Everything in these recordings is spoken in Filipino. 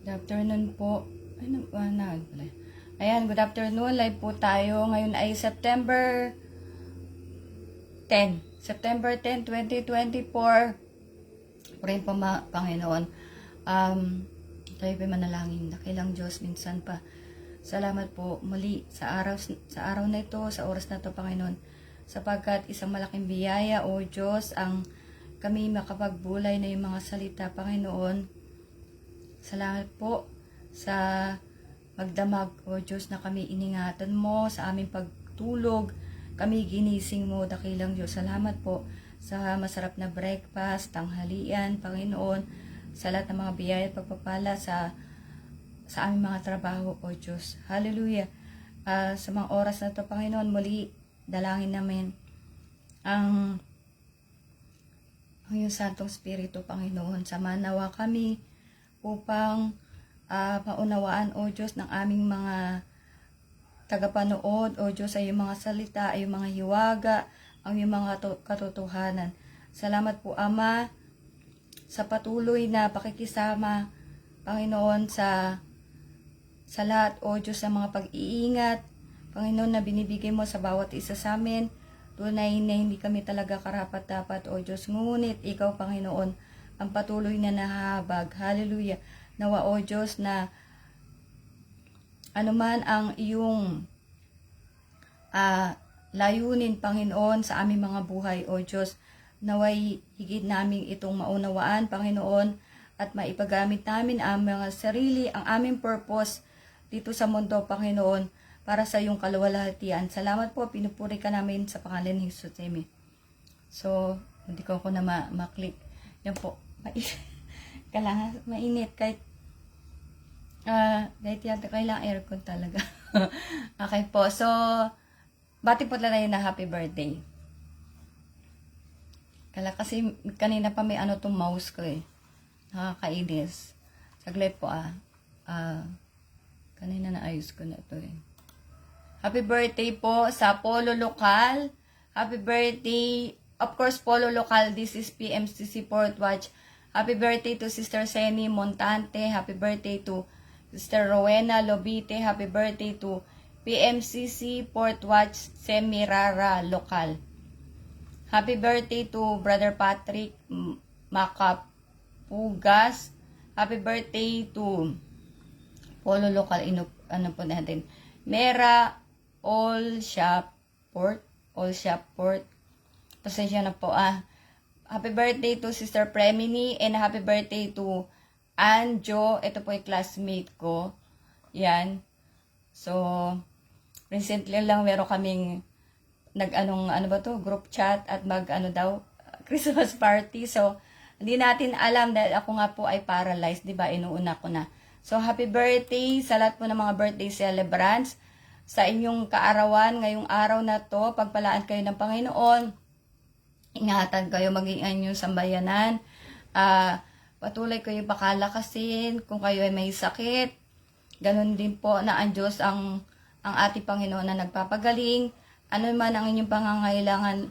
Good afternoon po. Ay, pala. Ayan, good afternoon. Live po tayo. Ngayon ay September 10. September 10, 2024. Pray po, Panginoon. Tayo pa manalangin. Dakilang Diyos, minsan pa. Salamat po muli sa araw na ito, sa oras na ito, Panginoon. Sapagkat isang malaking biyaya, O Diyos, ang kami makapagbulay na yung mga salita, Panginoon. Salamat po sa magdamag, O Diyos, na kami iningatan mo sa aming pagtulog. Kami ginising mo, dakilang Diyos. Salamat po sa masarap na breakfast, tanghalian, Panginoon, sa lahat ng mga biyaya at pagpapala sa aming mga trabaho, O Diyos. Hallelujah. Sa mga oras na ito, Panginoon, muli dalangin namin ang iyong Santong Espiritu, Panginoon. Samanawa kami upang maunawaan, O Diyos, ng aming mga tagapanood, O Diyos, ay yung mga salita, ay yung mga hiwaga, ang yung mga katotohanan. Salamat po, Ama, sa patuloy na pakikisama, Panginoon, sa lahat, O Diyos, sa mga pag-iingat, Panginoon, na binibigay mo sa bawat isa sa amin. Tunay na hindi kami talaga karapat-dapat, O Diyos. Ngunit ikaw, Panginoon, ang patuloy na nahahabag. Hallelujah. Nawa, O Diyos, na anuman ang iyong layunin, Panginoon, sa aming mga buhay, O Diyos, naway higit namin itong maunawaan, Panginoon, at maipagamit namin ang mga sarili, ang aming purpose dito sa mundo, Panginoon, para sa iyong kaluwalhatian. Salamat po, pinupuri ka namin sa pangalan ni Jesus. Amen. So, hindi ko na ma-click. Yan po. Kailangan mainit kahit yata kailangan aircon talaga. Okay po. So, bati po tayo na happy birthday. Kasi kanina pa may tong mouse ko eh. Nakakainis. Saglit po kanina naayos ko na ito eh. Happy birthday po sa Polo Local. Happy birthday. Of course, Polo Local. This is PMCC Port Watch. Happy birthday to Sister Seni Montante. Happy birthday to Sister Rowena Lobite. Happy birthday to PMCC Port Watch Semirara Local. Happy birthday to Brother Patrick Macapugas. Happy birthday to Polo Local. Ano po natin? Mera All Shop Port. Pasensya na po Happy birthday to Sister Premini and happy birthday to Anjo. Ito po yung classmate ko. Yan. So, recently lang meron kaming group chat at Christmas party. So, hindi natin alam dahil ako nga po ay paralyzed, 'di ba? Inuuna ko na. So, happy birthday sa lahat po ng mga birthday celebrants. Sa inyong kaarawan, ngayong araw na to, pagpalaan kayo ng Panginoon. Ingatan kayo, maging inyong sambayanan. Patuloy kayo pakalakasin kung kayo ay may sakit. Ganon din po na ang Diyos ang ating Panginoon na nagpapagaling. Ano man ang inyong pangangailangan,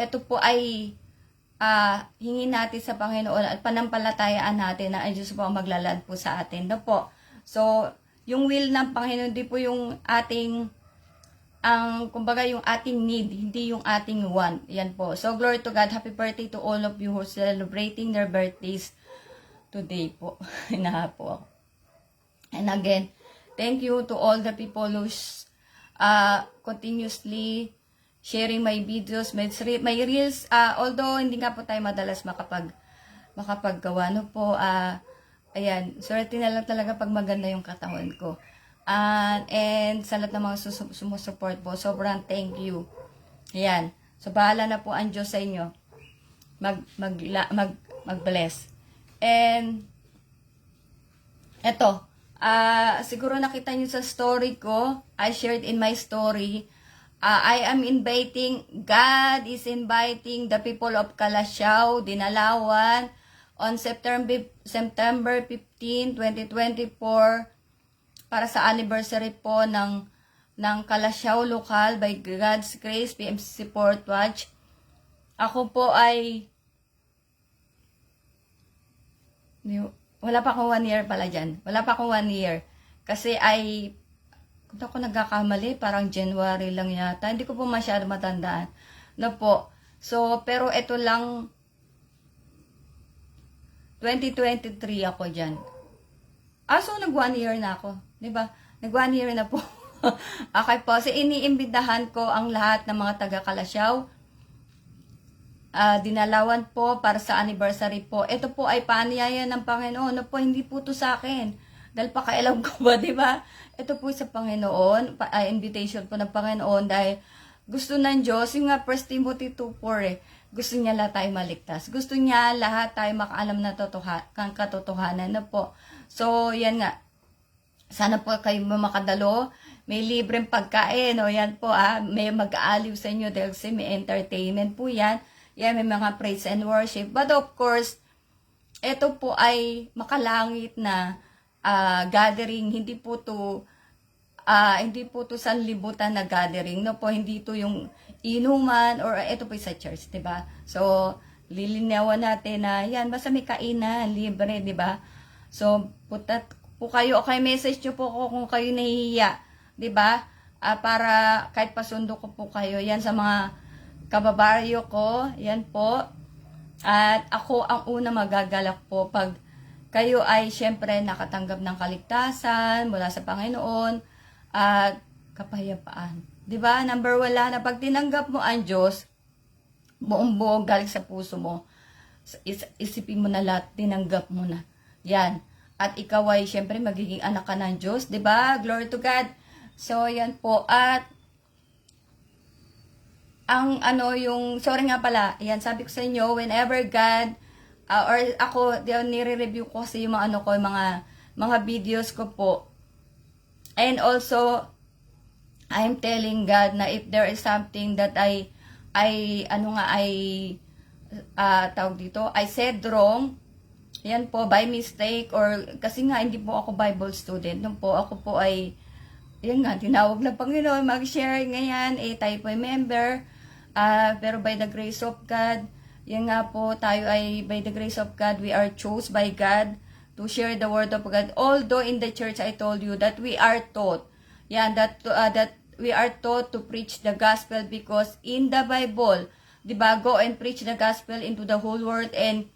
ito po ay hingin natin sa Panginoon at panampalatayaan natin na ang Diyos po ang maglalad po sa atin. No po? So, yung will ng Panginoon, di po yung ating kumbaga yung ating need, hindi yung ating want. Yan po. So, glory to God. Happy birthday to all of you who are celebrating their birthdays today po. Hinaha po ako. And again, thank you to all the people who's continuously sharing my videos, my reels. Although, hindi nga po tayo madalas makapaggawa. No po, ayan, swerte na lang talaga pag maganda yung katawan ko. And sa lahat ng mga sumusupport po, sobrang thank you. Ayan. So, bahala na po ang Diyos sa inyo. Mag-bless. And, eto, siguro nakita nyo sa story ko, I shared in my story, God is inviting the people of Calasiao, Dinalawan, on September 15, 2024, para sa anniversary po ng Calasiao Local by God's Grace, PMCC Port Watch. Ako po ay Wala pa akong 1 year pala dyan. Wala pa akong 1 year. Kasi kung ako nagkakamali, parang January lang yata. Hindi ko po masyado matandaan. No po. So, pero ito lang, 2023 ako dyan. So nag 1 year na ako. Diba? Nag 1 year na po. Okay po. So, iniimbitahan ko ang lahat ng mga taga-Kalasyaw. Dinalawan po para sa anniversary po. Ito po ay paanyaya ng Panginoon. No po, hindi po to sa akin. Dahil pakailam ko ba, di ba? Ito po sa Panginoon. Invitation po ng Panginoon dahil gusto ng Diyos, yung nga 1 Timothy 2:4 gusto niya lahat tayo maligtas. Gusto niya lahat tayo makaalam na katotohanan na po. So, yan nga. Sana po kayo makadalo. May libreng pagkain. O yan po, may mag-aaliw sa inyo dahil kasi may entertainment po yan. Yan, may mga praise and worship. But of course, ito po ay makalangit na gathering. Hindi po to sanlibutan na gathering. No po, hindi to yung inuman or ito po sa church, 'di ba? So, lilinawan natin na yan, basta may kainan, libre, 'di ba? So, putat po kayo, okay, message nyo po ko kung kayo nahihiya, 'di ba? Para kahit pasundo ko po kayo, yan sa mga kababaryo ko, yan po. At ako ang una magagalak po pag kayo ay syempre nakatanggap ng kaligtasan mula sa Panginoon at kapayapaan. 'Di ba? Number 1 na pag tinanggap mo ang Diyos, buong-buo galing sa puso mo, isipin mo na lahat, tinanggap mo na. Yan. At ikaw ay syempre magiging anak ka ng Diyos, 'di ba? Glory to God. So, yan po. At yung sorry nga pala, yan sabi ko sa inyo, whenever God or ako, nire-review ko kasi yung mga videos ko po. And also, I'm telling God na if there is something that I tawag dito, I said wrong, yan po, by mistake, or kasi nga hindi po ako Bible student, nung po ako po ay, yan nga, tinawag ng Panginoon, mag-share ngayon, tayo po ay member, pero by the grace of God, yan nga po, tayo ay, by the grace of God, we are chose by God to share the word of God. Although in the church, I told you that we are taught, yan, that we are taught to preach the gospel because in the Bible, diba, go and preach the gospel into the whole world and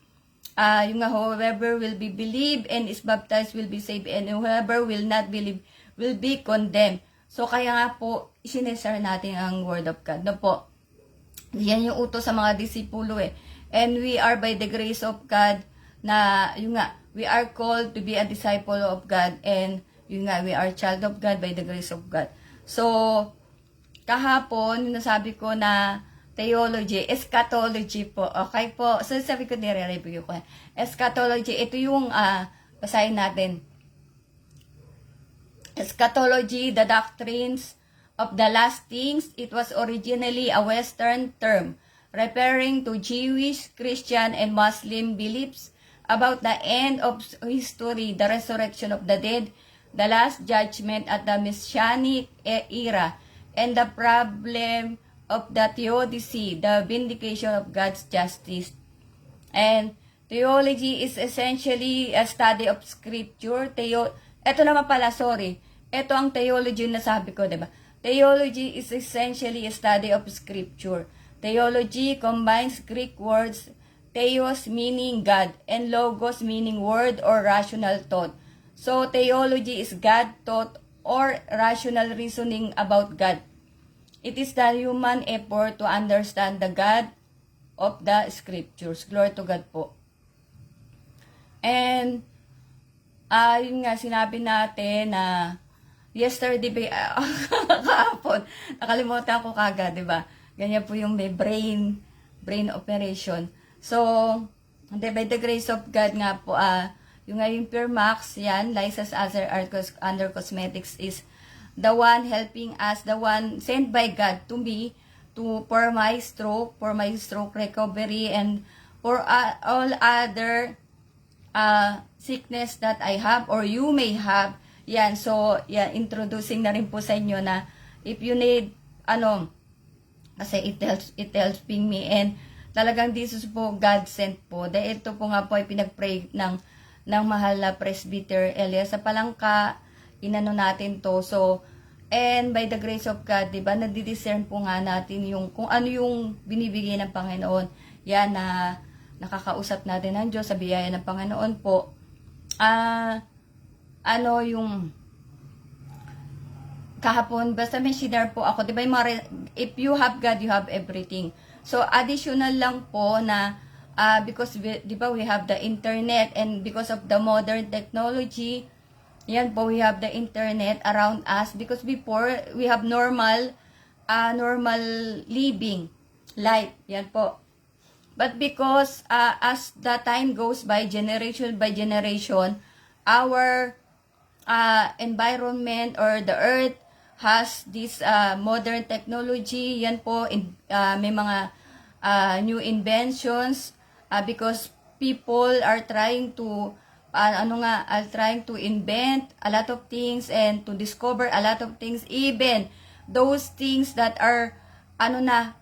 yung nga, whoever will be believed and is baptized will be saved and whoever will not believe will be condemned. So, kaya nga po, isinesar natin ang word of God. No po, yan yung utos sa mga disipulo And we are by the grace of God na, yung nga, we are called to be a disciple of God and yung nga, we are child of God by the grace of God. So, kahapon, nasabi ko na theology, eschatology po. Okay po. So, sabi ko, nire-review ko. Eschatology, ito yung basahin natin. Eschatology, the doctrines of the last things. It was originally a Western term referring to Jewish, Christian, and Muslim beliefs about the end of history, the resurrection of the dead, the last judgment at the Messianic era, and the problem of the theodicy, the vindication of God's justice. And theology is essentially a study of scripture. Ito naman pala, sorry. Ito ang theology na sabi ko, diba? Theology is essentially a study of scripture. Theology combines Greek words, theos meaning God, and logos meaning word or rational thought. So, theology is God thought or rational reasoning about God. It is the human effort to understand the God of the scriptures. Glory to God po. And, yun nga, sinabi natin na yesterday, kahapon, nakalimutan ko kagad, di ba? Ganyan po yung may brain operation. So, by the grace of God nga po, yung Pure Max, yan, Liza's Under Cosmetics is the one helping us, the one sent by God to me for my stroke recovery, and for all other sickness that I have or you may have. Yan, so, yan, introducing na rin po sa inyo na if you need, kasi it helping me, and talagang this is po God sent po. Dahil ito po nga po ay pinag-pray ng ng mahal na Presbyter Elias sa Palangka, inano natin to. So, and by the grace of God, di ba, nadidiscern po nga natin yung, kung ano yung binibigay ng Panginoon. Yan na nakakausap natin ng Diyos sa biyaya ng Panginoon po. Ano yung kahapon, basta may share po ako, di ba, if you have God, you have everything. So, additional lang po na, because, di ba, we have the internet, and because of the modern technology, yan po, we have the internet around us, because before, we have normal living, life, yan po. But because, as the time goes by generation, our environment or the earth has this modern technology, yan po, may mga new inventions, because people are trying to trying to invent a lot of things and to discover a lot of things, even those things that are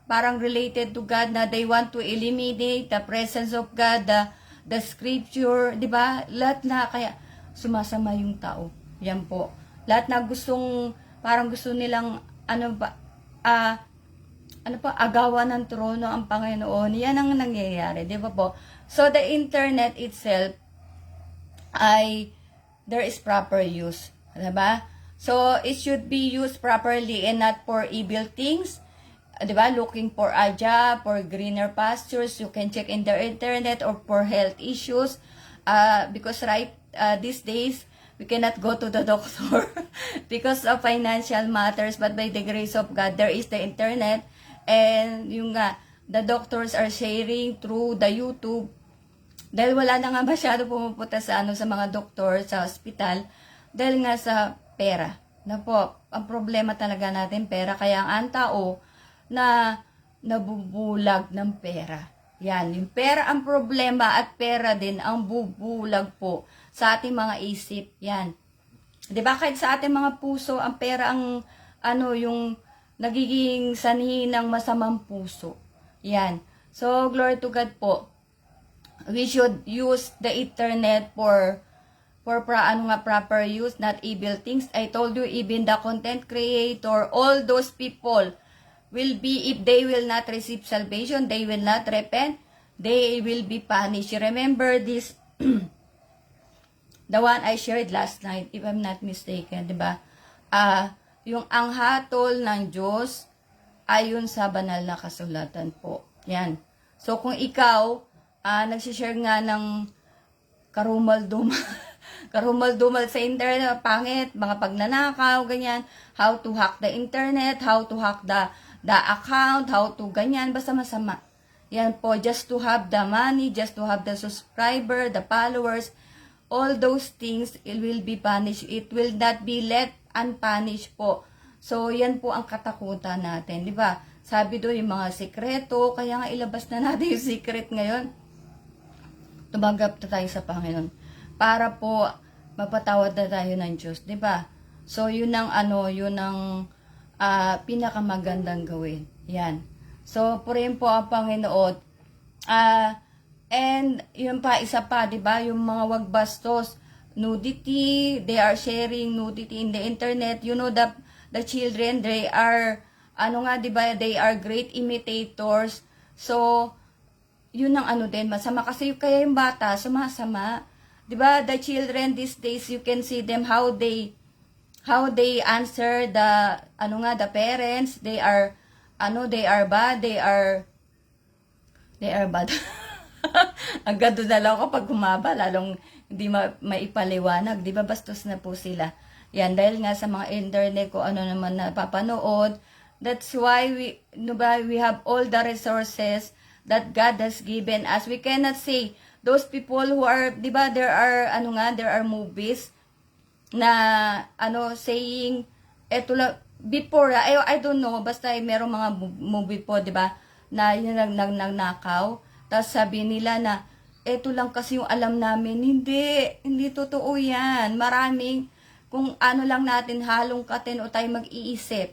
parang related to God, na they want to eliminate the presence of God, the scripture, di ba? Lahat na, kaya sumasama yung tao. Yan po. Lahat na parang gusto nilang, agawan ng trono ang Panginoon. Yan ang nangyayari, di ba po? So, the internet itself, there is proper use. Di ba? So, it should be used properly and not for evil things. Di ba? Looking for a job, for greener pastures, you can check in the internet, or for health issues. Because these days, we cannot go to the doctor because of financial matters, but by the grace of God, there is the internet, and the doctors are sharing through the YouTube. Dahil wala na nga masyado pumupunta sa mga doktor, sa hospital, dahil nga sa pera. Na po, ang problema talaga natin, pera. Kaya ang tao na nabubulag ng pera. Yan, yung pera ang problema, at pera din ang bubulag po sa ating mga isip. Yan. 'Di ba, kahit sa ating mga puso, ang pera ang yung nagiging sanhi ng masamang puso. Yan. So, glory to God po. We should use the internet for proper use, not evil things. I told you, even the content creator, all those people will be, if they will not receive salvation, they will not repent, they will be punished. Remember this, the one I shared last night, if I'm not mistaken, di ba? Yung ang hatol ng Diyos ayon sa banal na kasulatan po. Yan. So, kung ikaw, nagsishare nga ng karumal-dumal, karumal-dumal sa internet, pangit, mga pagnanakaw, ganyan, how to hack the internet, how to hack the account, how to ganyan, basta masama. Yan po, just to have the money, just to have the subscriber, the followers, all those things, it will be punished. It will not be let unpunished po. So, yan po ang katakutan natin, di ba? Sabi doon, yung mga sikreto, kaya nga ilabas na natin yung secret ngayon. Tumanggap na tayo sa Panginoon para po mapatawad na tayo ng Diyos, di ba? So, yun ang pinakamagandang gawin. Yan. So, purihin po ang Panginoon. And, yun pa, isa pa, di ba? Yung mga wagbastos, nudity, they are sharing nudity in the internet. You know, the children, they are, di ba? They are great imitators. So, yun ang din, masama. Kasi kaya yung bata, sumasama. Di ba? The children these days, you can see them, how they answer the parents. They are bad, they are bad. Ang gado na lang kapag humaba, lalong hindi maipaliwanag, di ba? Bastos na po sila. Yan, dahil nga sa mga internet ko naman napapanood. That's why we have all the resources that God has given us. We cannot say those people who are, di ba, there are movies na saying eto lang before, I don't know, basta merong mga movie po, di ba, na yun nagnakaw, tapos sabi nila na eto lang kasi yung alam namin. Hindi totoo yan. Maraming, kung lang natin halongkatin o tayo mag-iisip,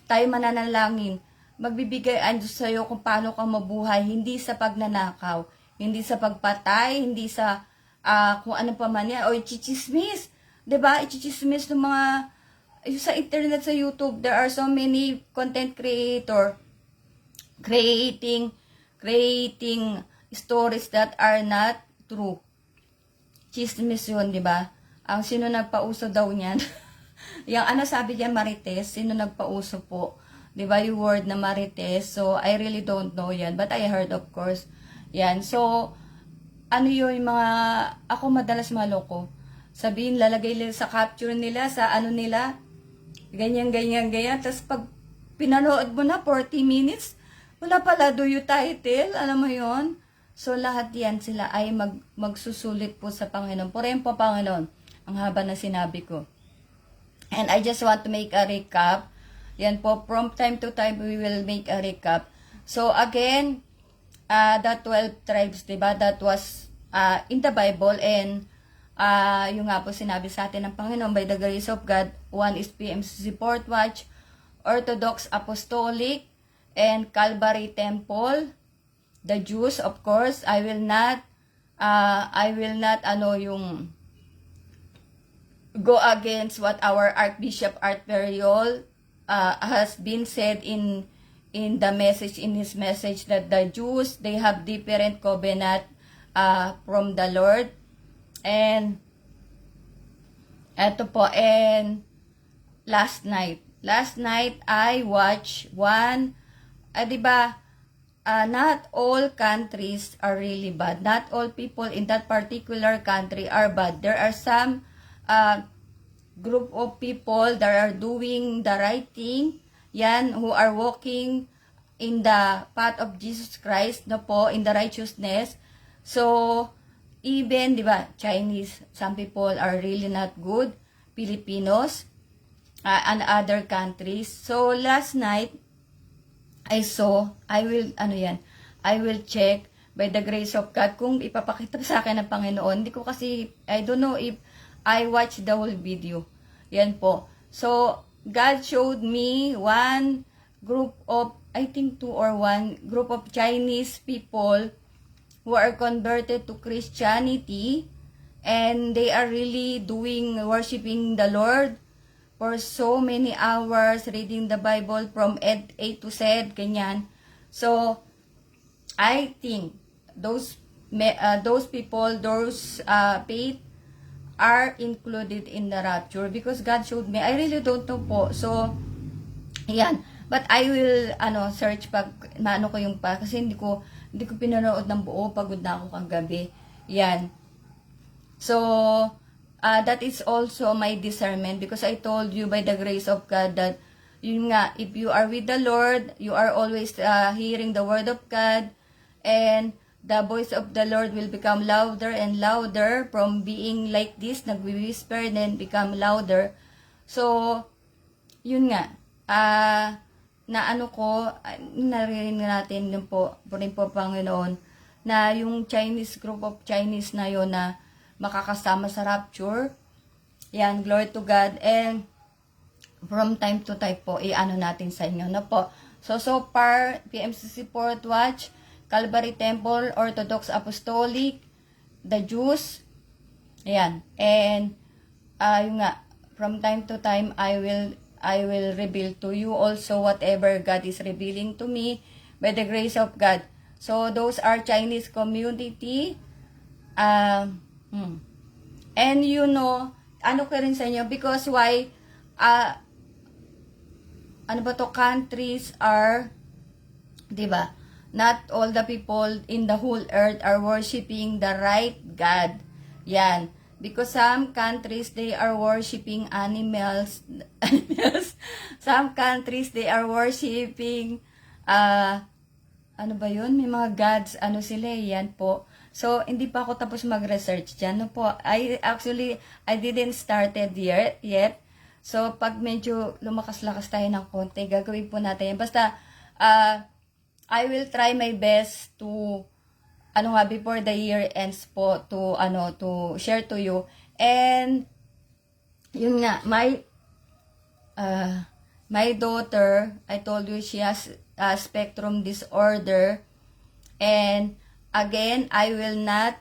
tayo mananalangin, magbibigay ang Diyos sa'yo kung paano ka mabuhay, hindi sa pagnanakaw, hindi sa pagpatay, hindi sa kung ano pa man yan, o i-chismis. Diba? I-chismis ng mga, sa internet, sa YouTube, there are so many content creator creating stories that are not true. Chismis yun, diba? Ang sino nagpauso daw niyan? Yung ano sabi diyan, Marites, sino nagpauso po? 'Di ba yung word na Marites? So I really don't know 'yan, but I heard of course. Yan. So ano yung mga ako madalas maloko. Sabihin lalagay nila sa capture nila sa ano nila. Ganyan. Tapos pag pinanood mo na 40 minutes, wala pala do you title, alam mo 'yon? So lahat 'yan sila ay magsusulit po sa Panginoon. Purihin po Panginoon. Ang haba na sinabi ko. And I just want to make a recap. Yan po, from time to time, we will make a recap. So, again, the 12 tribes, diba? That was in the Bible. And, yung nga po sinabi sa atin ng Panginoon, by the grace of God, one is PMCC Port Watch, Orthodox Apostolic, and Calvary Temple. The Jews, of course, I will not, go against what our Archbishop Art Periol has been said in his message that the Jews, they have different covenant from the Lord. And eto po, and last night I watched one, diba, not all countries are really bad. Not all people in that particular country are bad. There are some group of people that are doing the right thing, yan, who are walking in the path of Jesus Christ, no po, in the righteousness. So, even, di ba, Chinese, some people are really not good, Filipinos, and other countries. So, last night, I will check by the grace of God kung ipapakita sa akin ng Panginoon. Hindi ko kasi, I don't know if I watched the whole video. Yan po. So, God showed me one group of, I think one group of Chinese people who are converted to Christianity, and they are really worshiping the Lord for so many hours, reading the Bible from A to Z, ganyan. So, I think those people, those faith, are included in the rapture because God showed me. I really don't know po. So, yan. But I will, search pag, ko yung pa, kasi hindi ko pinanood ng buo, pagod na ako kagabi. Yan. So, that is also my discernment because I told you by the grace of God that, yun nga, if you are with the Lord, you are always hearing the word of God, and the voice of the Lord will become louder and louder from being like this, nagwi-whisper, then become louder. So, yun nga, naririnig natin din po, rin po Panginoon, na yung group of Chinese na yun na makakasama sa rapture. Yan, glory to God. And, from time to time po, natin sa inyo na po. So far, PMCC Port Watch, Calvary Temple, Orthodox Apostolic, the Jews, ayan. And, yung nga, from time to time, I will reveal to you also whatever God is revealing to me by the grace of God. So, those are Chinese community. And ko rin sa inyo, because why, countries are, diba, not all the people in the whole earth are worshiping the right God. Yan. Because some countries, they are worshiping animals. Some countries, they are worshiping, may mga gods, yan po. So, hindi pa ako tapos mag-research dyan. No po, I didn't started yet. So, pag medyo lumakas-lakas tayo ng konti, gagawin po natin yan. Basta, I will try my best to, before the year ends po, to share to you. And, yun nga, my daughter, I told you, she has spectrum disorder. And, again, I will not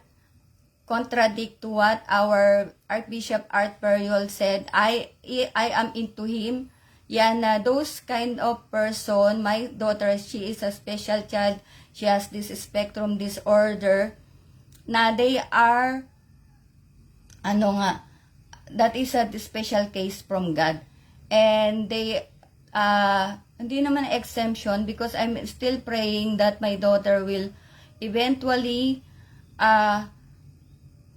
contradict to what our Archbishop Art Periol said. I am into him. Yan, those kind of person, my daughter, she is a special child. She has this spectrum disorder na they are, that is a special case from God. And they, hindi naman exemption because I'm still praying that my daughter will eventually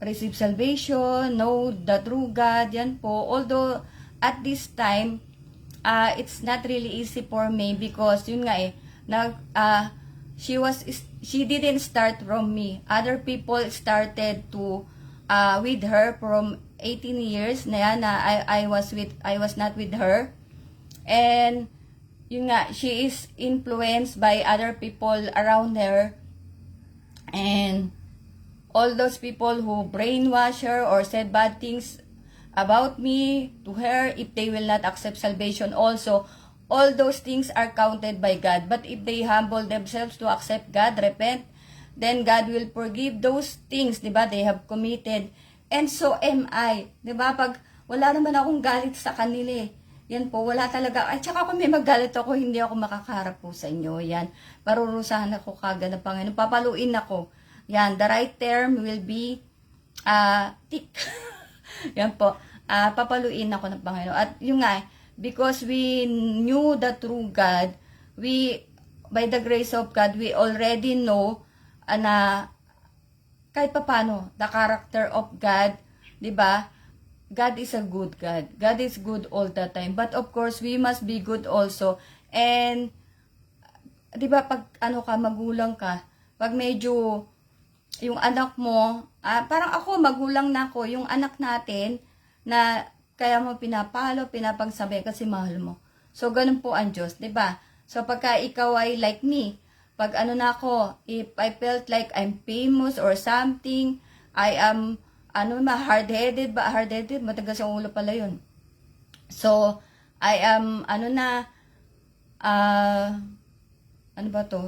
receive salvation, know the true God, yan po. Although, at this time, it's not really easy for me because, yun nga she didn't start from me. Other people started to, with her from 18 years na yan, I was not with her. And, yun nga, she is influenced by other people around her. And, all those people who brainwash her or said bad things about me to her, if they will not accept salvation also, all those things are counted by God. But if they humble themselves to accept God, repent, then God will forgive those things, diba, they have committed. And so am I. Diba, pag wala naman akong galit sa kanila yan po, wala talaga. Ay, tsaka kung may magalit ako, hindi ako makakaharap po sa inyo. Yan, parurusahan ako kagad ng Panginoon. Papaluin ako. Yan, the right term will be tick. Yan po. Papaluin ako ng Panginoon. At yung nga, because we knew the true God, by the grace of God, we already know na kahit papano, the character of God, di ba? God is a good God. God is good all the time. But of course, we must be good also. And, di ba, pag magulang ka, pag medyo yung anak mo, parang ako, magulang na ako, yung anak natin, na kaya mo pinapalo, pinapagsabi kasi mahal mo. So, ganun po ang Diyos, diba? So, pagka ikaw ay like me, pag na ako, if I felt like I'm famous or something, I am, hard-headed, matagas yung ulo pala yun. So, I am,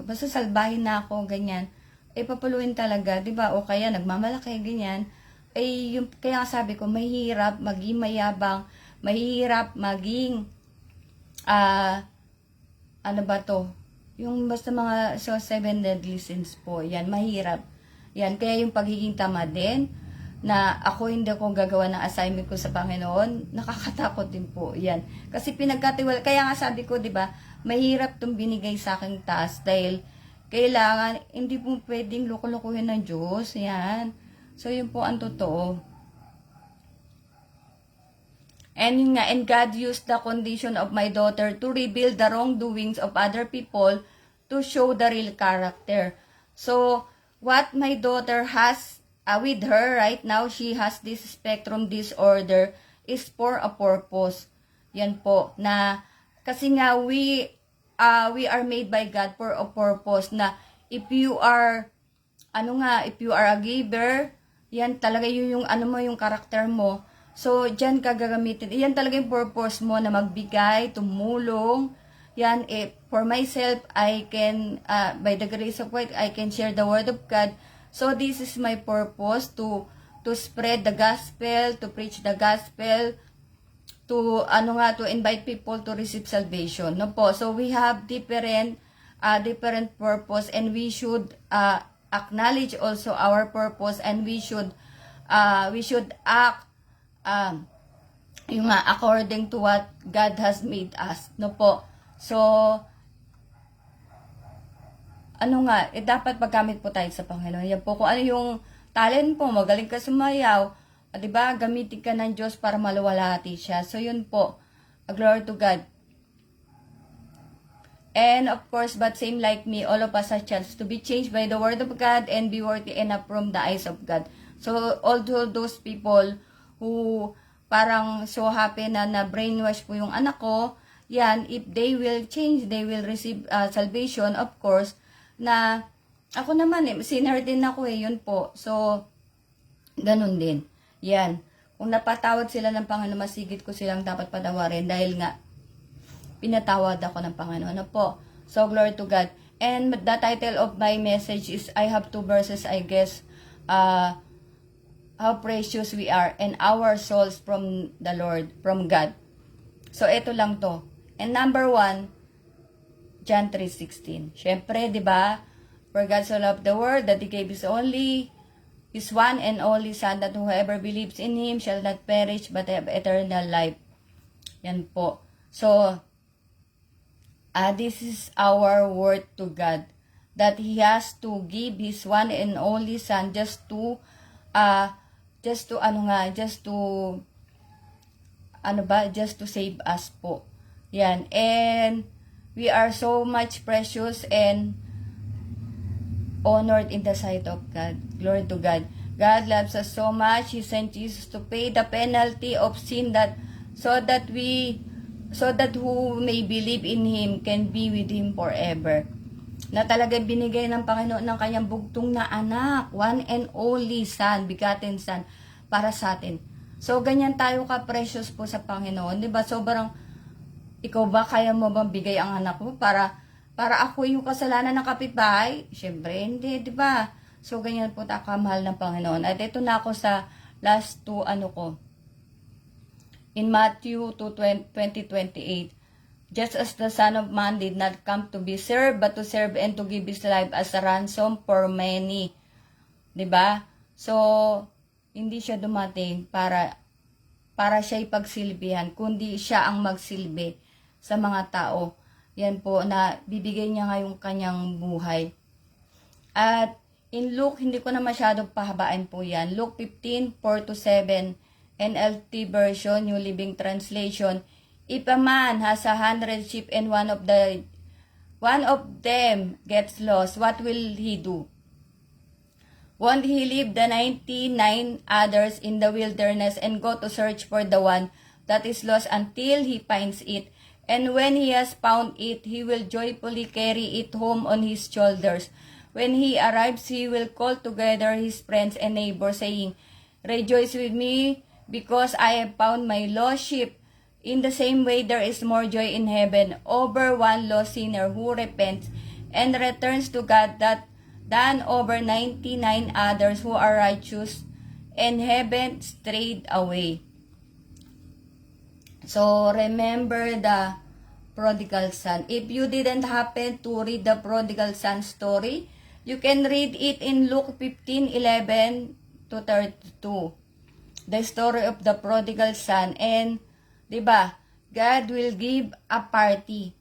basta salbahin na ako, ganyan. Papaluin talaga, di ba? O kaya nagmamalaki, ganyan. Kaya sabi ko, mahirap maging mayabang, mahirap maging, yung basta mga 7 deadly sins po, yan, mahirap. Yan, kaya yung pagiging tamad din, na ako hindi ko gagawa ng assignment ko sa Panginoon, nakakatakot din po, yan. Kasi pinagkatiwala, kaya nga sabi ko, di ba, mahirap itong binigay sa aking task, dahil, kailangan, hindi po pwedeng loko-lokohin ng Diyos. Yan. So, yun po ang totoo. And yun nga, and God used the condition of my daughter to reveal the wrongdoings of other people to show the real character. So, what my daughter has with her right now, she has this spectrum disorder, is for a purpose. Yan po. Na, kasi nga, we are made by God for a purpose na if you are if you are a giver, yan talaga yung yung karakter mo. So diyan ka gagamitin. Yan talaga yung purpose mo na magbigay, tumulong. Yan for myself, I can by the grace of God, I can share the word of God. So this is my purpose to spread the gospel, to preach the gospel, to to invite people to receive salvation, no po. So we have different purpose, and we should acknowledge also our purpose, and we should act according to what God has made us, no po. So dapat paggamit po tayo sa Panginoon. Yan po, kung ano yung talent po, magaling ka sumayaw, diba, gamitin ka ng Diyos para maluwalhati siya. So, yun po. Glory to God. And, of course, but same like me, all of us have chance to be changed by the word of God and be worthy enough from the eyes of God. So, although those people who parang so happy na brainwash po yung anak ko, yan, if they will change, they will receive salvation, of course, na ako naman sinner din ako yun po. So, ganun din. Yan. Kung napatawad sila ng Panginoon, masigit ko silang dapat patawarin dahil nga pinatawad ako ng Panginoon. Ano po? So, glory to God. And the title of my message is, I have 2 verses, I guess. how precious we are and our souls from the Lord, from God. So, ito lang to. And number 1, John 3:16. Syempre, di ba? For God so loved the world that He gave His one and only Son, that whoever believes in Him shall not perish but have eternal life. Yan po. So, this is our word to God, that He has to give His one and only Son just to save us po. Yan. And we are so much precious and honored in the sight of God. Glory to God. God loves us so much. He sent Jesus to pay the penalty of sin, so that who may believe in Him can be with Him forever. Na talaga binigay ng Panginoon ng kanyang bugtong na anak, one and only Son, begotten Son, para sa atin. So, ganyan tayo ka-precious po sa Panginoon. Diba? Sobrang, ikaw ba, kaya mo bang bigay ang anak mo para ako yung kasalanan ng kapitbahay? Siyempre, hindi, diba? So, ganyan po kamahal ng Panginoon. At ito na ako sa last 2, in Matthew 2:20-28, just as the Son of Man did not come to be served, but to serve and to give His life as a ransom for many. Diba? So, hindi siya dumating para siya ipagsilbihan, kundi siya ang magsilbi sa mga tao. Yan po, na bibigay niya ngayong kanyang buhay. At in Luke, hindi ko na masyado pahabaan po yan. Luke 15:4-7, NLT version, New Living Translation. If a man has 100 sheep and one of them gets lost, what will he do? Won't he leave the 99 others in the wilderness and go to search for the one that is lost until he finds it? And when he has found it, he will joyfully carry it home on his shoulders. When he arrives, he will call together his friends and neighbors, saying, "Rejoice with me, because I have found my lost sheep." In the same way, there is more joy in heaven over one lost sinner who repents and returns to God than over 99 others who are righteous and haven't strayed away. So, remember the prodigal son. If you didn't happen to read the prodigal son story, you can read it in Luke 15:11-32. The story of the prodigal son. And, diba, God will give a party.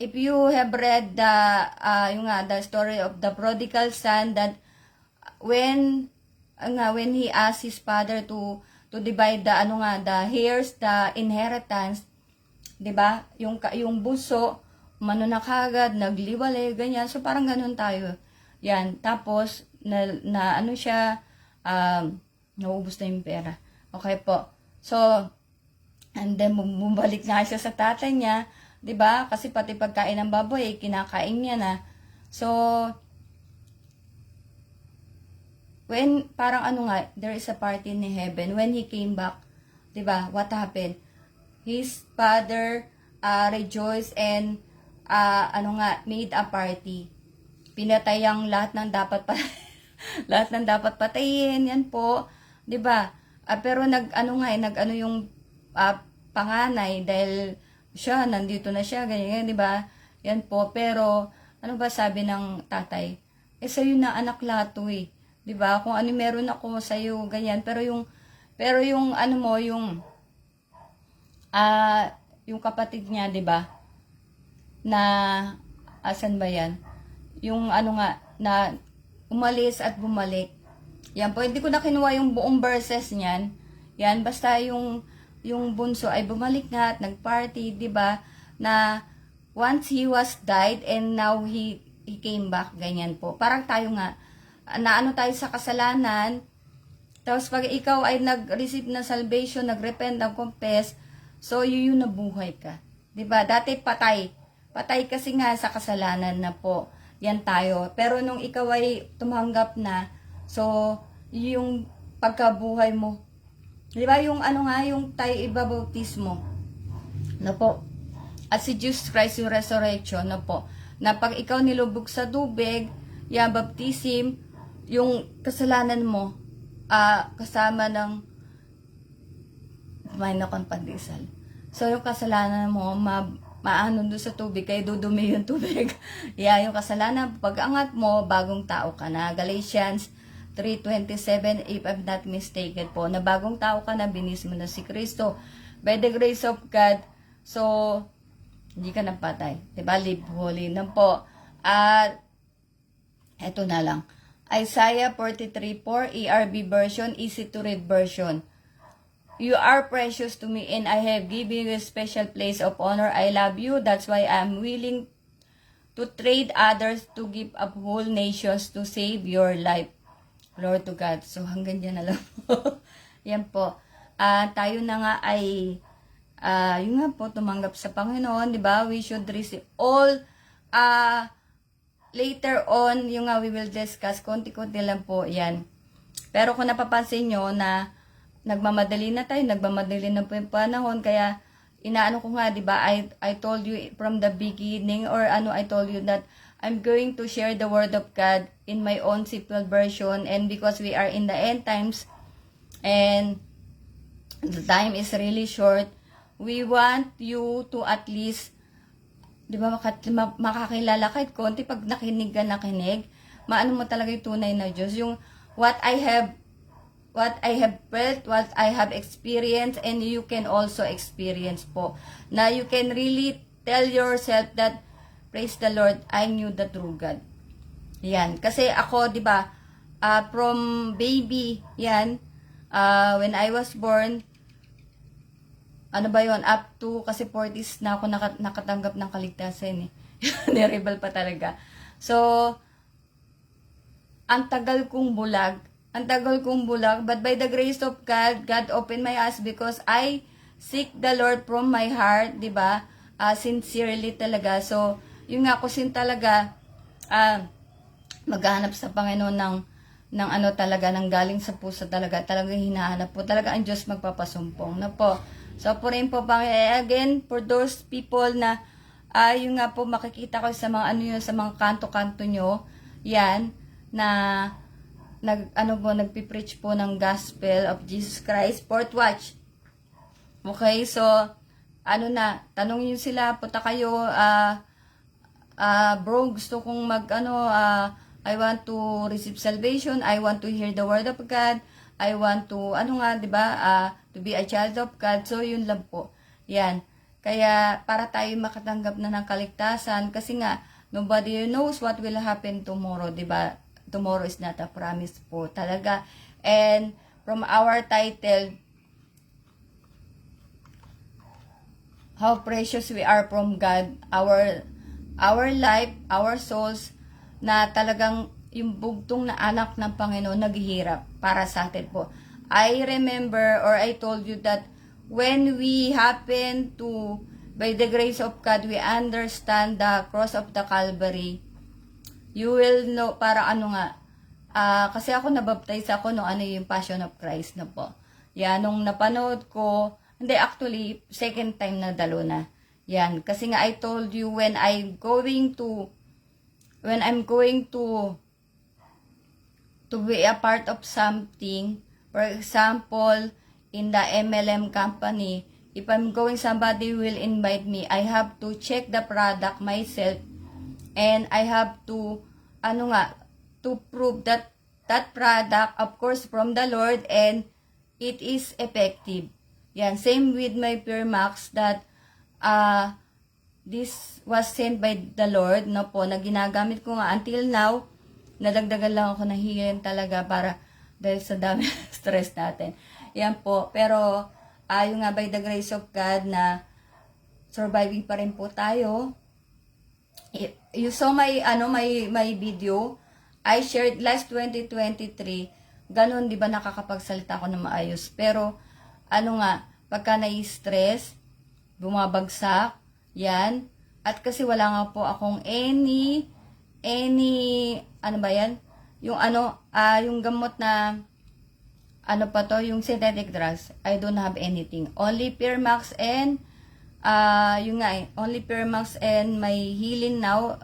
If you have read the story of the prodigal son, that when he asked his father to divide the heirs, the inheritance, 'di ba? Yung bunso, na kagad, nagliwalay, ganyan. So parang ganun tayo. Yan. Tapos naubos na yung pera. Okay po. So, and then bumalik na siya sa tatay niya, 'di ba? Kasi pati pagkain ng baboy, kinakain niya na. So, when there is a party in heaven, when he came back, 'di ba? What happened? His father rejoiced and made a party. Pinatay ang lahat ng dapat lahat ng dapat patayin, yan po, 'di ba? Pero yung panganay, dahil siya nandito na siya, ganyan, 'di ba? Yan po. Pero ano ba sabi ng tatay? Sa'yo na anak lahat 'to, 'di ba? Kung ano meron ako sa iyo, ganyan. Pero yung yung kapatid niya, 'di ba? Na asan ba 'yan? Yung na umalis at bumalik. Yan po, hindi ko na kinuha yung buong verses niyan. Yan, basta yung bunso ay bumalik nga at nagparty, 'di ba? Na once he was died and now he came back, ganyan po. Parang tayo nga, tayo sa kasalanan, tapos pag ikaw ay nag-receive ng salvation, nag-repent, nag-confess, so yun nabuhay ka. 'Di ba? Dati patay kasi nga sa kasalanan na po. Yan tayo. Pero nung ikaw ay tumanggap na, so yung pagkabuhay mo, 'di ba? Yung yung tayo ibabautismo. No po. At si Jesus Christ yung resurrection, no po. Na pag ikaw nilubog sa tubig, baptism, yung kasalanan mo, kasama ng kumain ako ng pandesal. So, yung kasalanan mo, maano doon sa tubig, kaya dudumi yung tubig. Yung kasalanan, pag-angat mo, bagong tao ka na. Galatians 3:27, if I'm not mistaken po, na bagong tao ka na, binis mo na si Kristo. By the grace of God, so, hindi ka napatay. Diba? Live holy na po. At, eto na lang. Isaiah 43:4, ERV version, easy to read version. You are precious to me and I have given you a special place of honor. I love you. That's why I'm willing to trade others to give up whole nations to save your life. Lord to God. So hanggang dyan na lang po. Yan po. Tayo na nga ay yun nga po, tumanggap sa Panginoon, di ba? We should receive all later on, yung nga we will discuss, konti-konti lang po yan. Pero kung napapansin nyo na nagmamadali na tayo, nagmamadali na po yung panahon, kaya inaano ko nga, di ba, I told you from the beginning, or I told you that I'm going to share the word of God in my own simple version, and because we are in the end times, and the time is really short, we want you to at least, di ba, makakilala kahit konti, pag nakinig ka, maano mo talaga yung tunay na Diyos, yung what I have felt, what I have experienced, and you can also experience po. Na you can really tell yourself that, praise the Lord, I knew the true God. Yan. Kasi ako, di ba, from baby, yan, when I was born, up to, kasi 40s na ako nakatanggap ng kaligtasan eh. Nirebel pa talaga. So, ang tagal kong bulag, but by the grace of God, God opened my eyes because I seek the Lord from my heart, di ba? Sincerely talaga. So, yung nga kusin talaga, maghanap sa Panginoon ng talaga, ng galing sa puso talaga, talagang hinahanap po. Talaga ang Diyos magpapasumpong na po. So, po rin po, again, for those people na, yung nga po makikita ko sa mga, sa mga kanto-kanto nyo, yan, na, nagpipreach po ng gospel of Jesus Christ, fourth watch. Okay, so, tanongin nyo sila, punta kayo, bro, gusto kong I want to receive salvation, I want to hear the word of God, I want to, diba, to be a child of God, so yun lang po. Yan. Kaya, para tayo makatanggap na ng kaligtasan, kasi nga, nobody knows what will happen tomorrow, diba? Tomorrow is not a promise po talaga. And from our title, how precious we are from God, our life, our souls, na talagang yung bugtong na anak ng Panginoon naghihirap para sa atin po. I remember, or I told you that when we happen to, by the grace of God, we understand the cross of the Calvary, you will know, para kasi ako nabaptize ako nung yung Passion of Christ na po. Yan, nung napanood ko, hindi, actually, second time na dalo na. Yan, kasi nga I told you, when I'm going to be a part of something, for example, in the MLM company, if I'm going, somebody will invite me, I have to check the product myself, and I have to, to prove that that product, of course, from the Lord, and it is effective. Yan, same with my Puremax, that this was sent by the Lord, no po, na ginagamit ko nga until now, nadagdagan lang ako ng healing talaga dahil sa dami stress natin. Yan po, pero yung nga by the grace of God na surviving pa rin po tayo. You saw my video, I shared last 2023, ganun, di ba, nakakapagsalita ako na maayos. Pero, pagka nai-stress, bumabagsak, yan. At kasi wala nga po akong any, yung gamot na, yung synthetic drugs, I don't have anything. Only Puremax and, only Puremax and my healing now,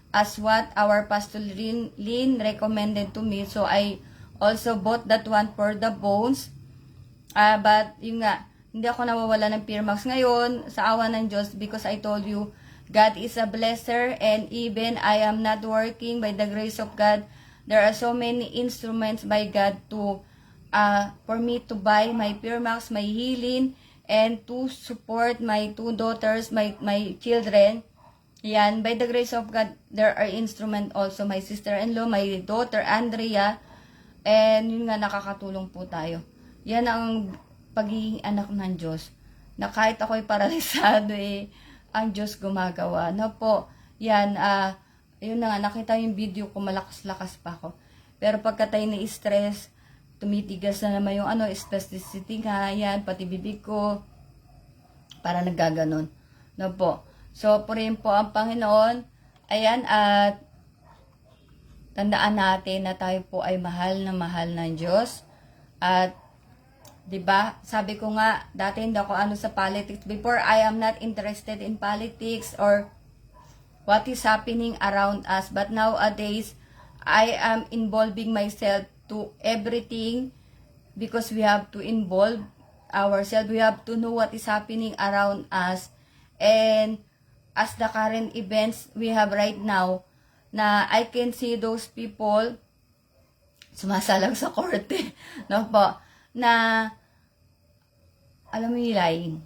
as what our Pastor Lynn recommended to me. So, I Also bought that one for the bones. But yun nga, hindi ako nawawala ng Peer Max ngayon sa awa ng Diyos, because I told you, God is a blesser, and even I am not working, by the grace of God, there are so many instruments by God to for me to buy my Peer Max, my healing, and to support my 2 daughters, my children. Yan, by the grace of God, there are instrument also, my sister-in-law, my daughter Andrea, and yun nga, nakakatulong po tayo. Yan ang pagiging anak ng Diyos, na kahit ako'y paralisado, ang Diyos gumagawa. Na po, yan, yun na nga, nakita yung video ko, malakas-lakas pa ako. Pero pagka tayo na-stress, tumitigas na naman yung spasticity nga, yan, pati bibig ko, para naggaganon. Na po. So, purihin po ang Panginoon. Ayan, at tandaan natin na tayo po ay mahal ng Diyos. At 'di ba? Sabi ko nga, dati hindi ako sa politics. Before, I am not interested in politics or what is happening around us. But nowadays, I am involving myself to everything, because we have to involve ourselves. We have to know what is happening around us. And as the current events we have right now, na I can see those people sumasalang sa korte, no po, na alam mo yung lying,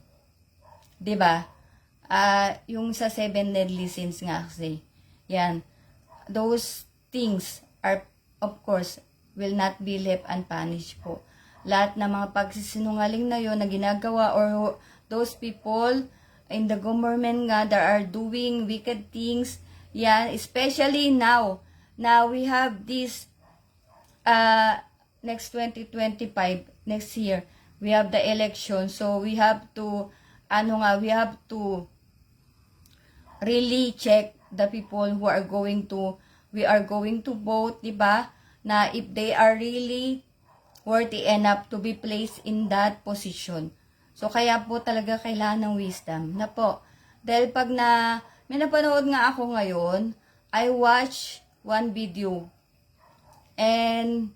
'di ba? Yung sa 7 deadly sins nga kasi, yan, those things are, of course, will not be left unpunished po. Lahat ng mga pagsisinungaling na yon na ginagawa, or those people in the government nga that are doing wicked things, yan, especially now we have this next 2025, next year, we have the election, so we have to we have to really check the people who are going to vote, 'di ba? Na if they are really worthy enough to be placed in that position. So kaya po talaga kailangan ng wisdom na po. Dahil pag may napanood nga ako ngayon, I watch one video, and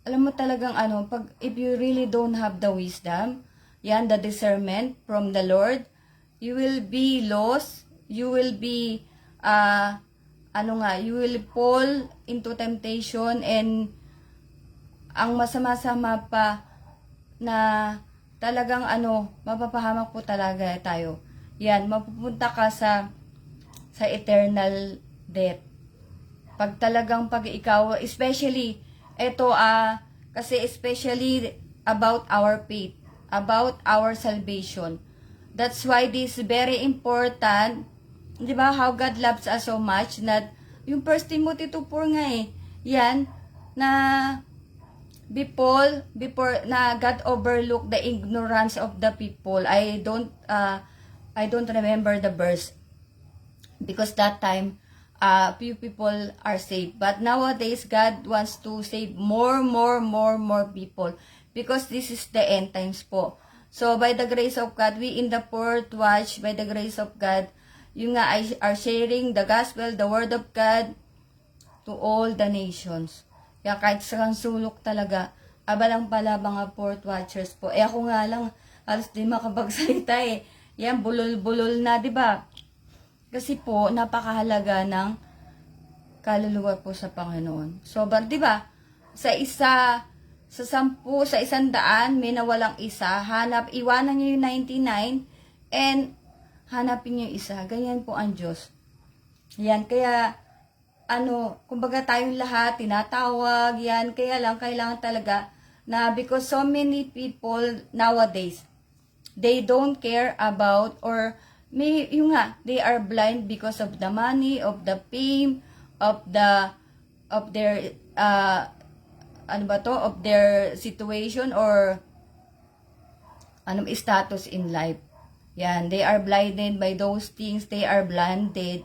alam mo talagang pag if you really don't have the wisdom, yan, the discernment from the Lord, you will be lost, you will be you will fall into temptation, and ang masama-sama pa na talagang mapapahamak po talaga tayo. Yan, mapupunta ka sa eternal death. Pag ikaw, especially kasi especially about our faith, about our salvation. That's why this is very important. 'Di ba? How God loves us so much, that yung 1 Timothy 2:4 nga yan, na before na God overlook the ignorance of the people. I don't remember the verse, because that time few people are saved. But nowadays, God wants to save more people, because this is the end times po. So, by the grace of God, we in the fourth watch, by the grace of God, yung nga are sharing the gospel, the word of God, to all the nations. Kaya kahit sa sulok talaga, abalang pala mga fourth watchers po. Ako nga lang, halos di makapagsalita Yan, bulol-bulol na, di ba? Kasi po, napakahalaga ng kaluluwa po sa Panginoon. So, di ba? Sa 10, sa 100, may nawalang isa. Iwanan niyo yung 99, and hanapin niyo yung isa. Ganyan po ang Diyos. Yan, kaya, kumbaga tayong lahat, tinatawag, yan. Kaya lang, kailangan talaga na, because so many people nowadays, they don't care about, or they are blind because of the money, of the fame, of their of their situation, or status in life. Yan, they are blinded by those things. They are blinded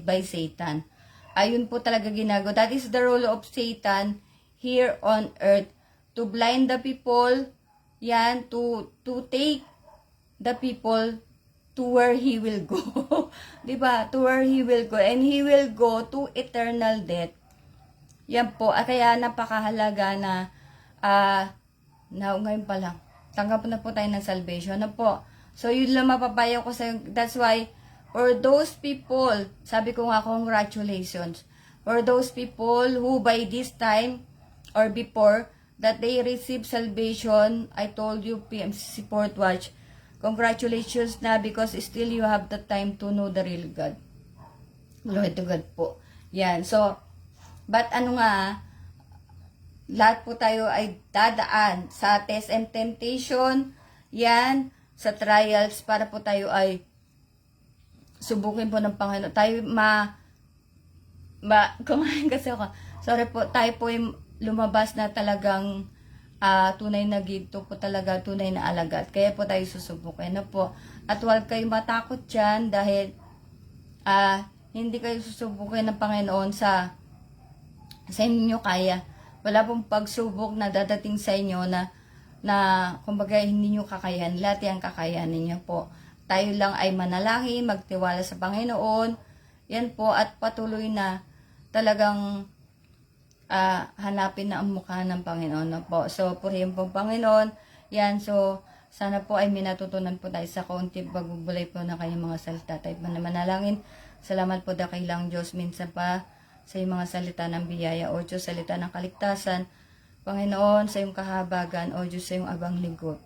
by Satan. Ayun po talaga ginagawa. That is the role of Satan here on earth, to blind the people. Yan, to take the people to where he will go. 'Di ba? To where he will go, and he will go to eternal death. Yan po, kaya napakahalaga na ngayon pa lang, tanggap na po tayo ng salvation na po. So, yun lang mapapayo ko sa that's why, for those people, sabi ko nga, congratulations. For those people who by this time, or before, that they receive salvation, I told you, PMC Support Watch, congratulations na because still you have the time to know the real God. Glory to God po. Yan, so, but lahat po tayo ay dadaan sa test and temptation, yan, sa trials, para po tayo ay subukin po ng Panginoon. Tayo kumain kasi ako. Sorry po, tayo po ay lumabas na talagang tunay na ginto po talaga, tunay na alagad. Kaya po tayo susubukin na po. At huwag kayo matakot dyan dahil hindi kayo susubukin ng Panginoon sa inyo kaya. Wala pong pagsubok na dadating sa inyo na kumbaga hindi nyo kakayahan. Lahat yan kakayanin nyo po. Tayo lang ay manalangin, magtiwala sa Panginoon. Yan po, at patuloy na talagang hanapin na ang mukha ng Panginoon na po. So, purihin po Panginoon. Yan, so, sana po ay minatutunan po tayo sa kaunti pagbubulay po ng kanyang mga salita. Tayo po na manalangin. Salamat po dakilang Diyos minsan pa sa iyong mga salita ng biyaya, O Diyos, salita ng kaligtasan. Panginoon, sa iyong kahabagan, O Diyos, sa iyong abang lingkod,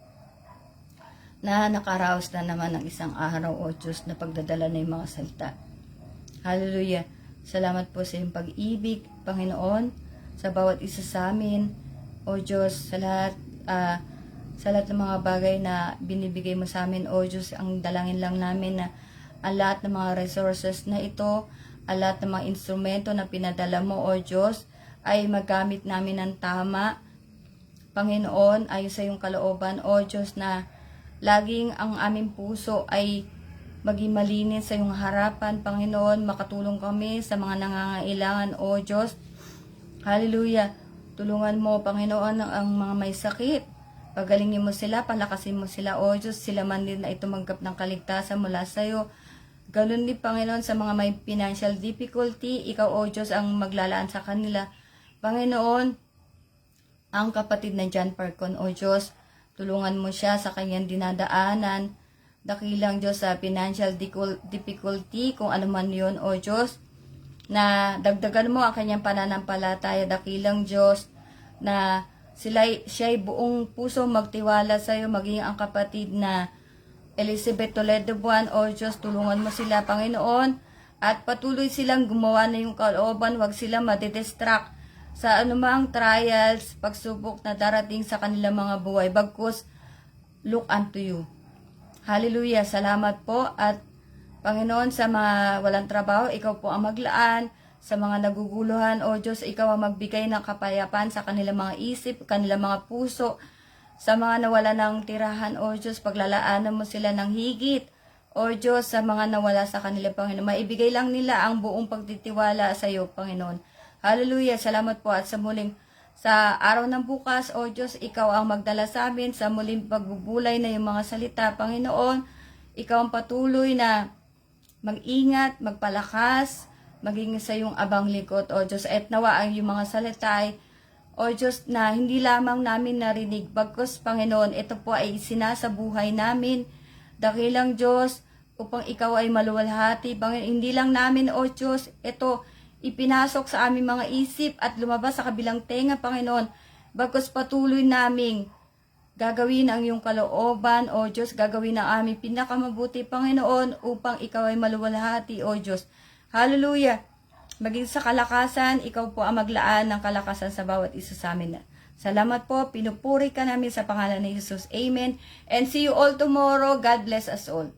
na nakaraos na naman ng isang araw, O Diyos, na pagdadala ng mga salita. Hallelujah. Salamat po sa iyong pag-ibig, Panginoon, sa bawat isa sa amin, O Diyos, sa lahat ng mga bagay na binibigay mo sa amin, O Diyos. Ang dalangin lang namin na ang lahat ng mga resources na ito, ang lahat ng mga instrumento na pinadala mo, O Diyos, ay magamit namin ng tama, Panginoon, ayon sa iyong kalooban, O Diyos, na laging ang aming puso ay maging malinis sa iyong harapan, Panginoon. Makatulong kami sa mga nangangailangan, O Diyos. Hallelujah. Tulungan mo, Panginoon, ang mga may sakit. Pagalingin mo sila, palakasin mo sila, O Diyos. Sila man din na tumanggap ng kaligtasan mula sa iyo. Ganun din, Panginoon, sa mga may financial difficulty, ikaw, O Diyos, ang maglalaan sa kanila. Panginoon, ang kapatid na John Parcon, O Diyos, tulungan mo siya sa kanyang dinadaanan. Dakilang Diyos, sa financial difficulty, kung ano man yun, O Diyos, na dagdagan mo ang kanyang pananampalataya. Dakilang Diyos, na siya'y buong puso magtiwala sa iyo, maging ang kapatid na Elizabeth Toledo Buwan, O Diyos, tulungan mo sila, Panginoon, at patuloy silang gumawa na yung kalooban. Huwag sila madidistract sa anumang trials, pagsubok na darating sa kanilang mga buhay. Bagkus, look unto you. Hallelujah. Salamat po. At Panginoon, sa mga walang trabaho, ikaw po ang maglaan. Sa mga naguguluhan, O Diyos, ikaw ang magbigay ng kapayapaan sa kanilang mga isip, kanilang mga puso. Sa mga nawala ng tirahan, O Diyos, paglalaanan mo sila ng higit. O Diyos, sa mga nawala sa kanila, Panginoon, maibigay lang nila ang buong pagtitiwala sa iyo, Panginoon. Hallelujah. Salamat po. At sa araw ng bukas, O Diyos, ikaw ang magdala sa amin sa muling pagbubulay na yung mga salita, Panginoon. Ikaw ang patuloy na mag-ingat, magpalakas, maging sa iyong abang likod, O Diyos. At nawa ang yung mga salita ay, O Diyos, na hindi lamang namin narinig, bagkus, Panginoon, ito po ay sinasabuhay namin. Dakilang Diyos, upang ikaw ay maluwalhati, Panginoon, hindi lang namin, O Diyos, ito ipinasok sa aming mga isip at lumabas sa kabilang tenga, Panginoon. Bagkus patuloy naming gagawin ang iyong kalooban, O Diyos, gagawin ang aming pinakamabuti, Panginoon, upang ikaw ay maluwalhati, O Diyos. Hallelujah. Maging sa kalakasan, ikaw po ang maglaan ng kalakasan sa bawat isa sa amin. Salamat po, pinupuri ka namin sa pangalan ni Jesus. Amen. And see you all tomorrow. God bless us all.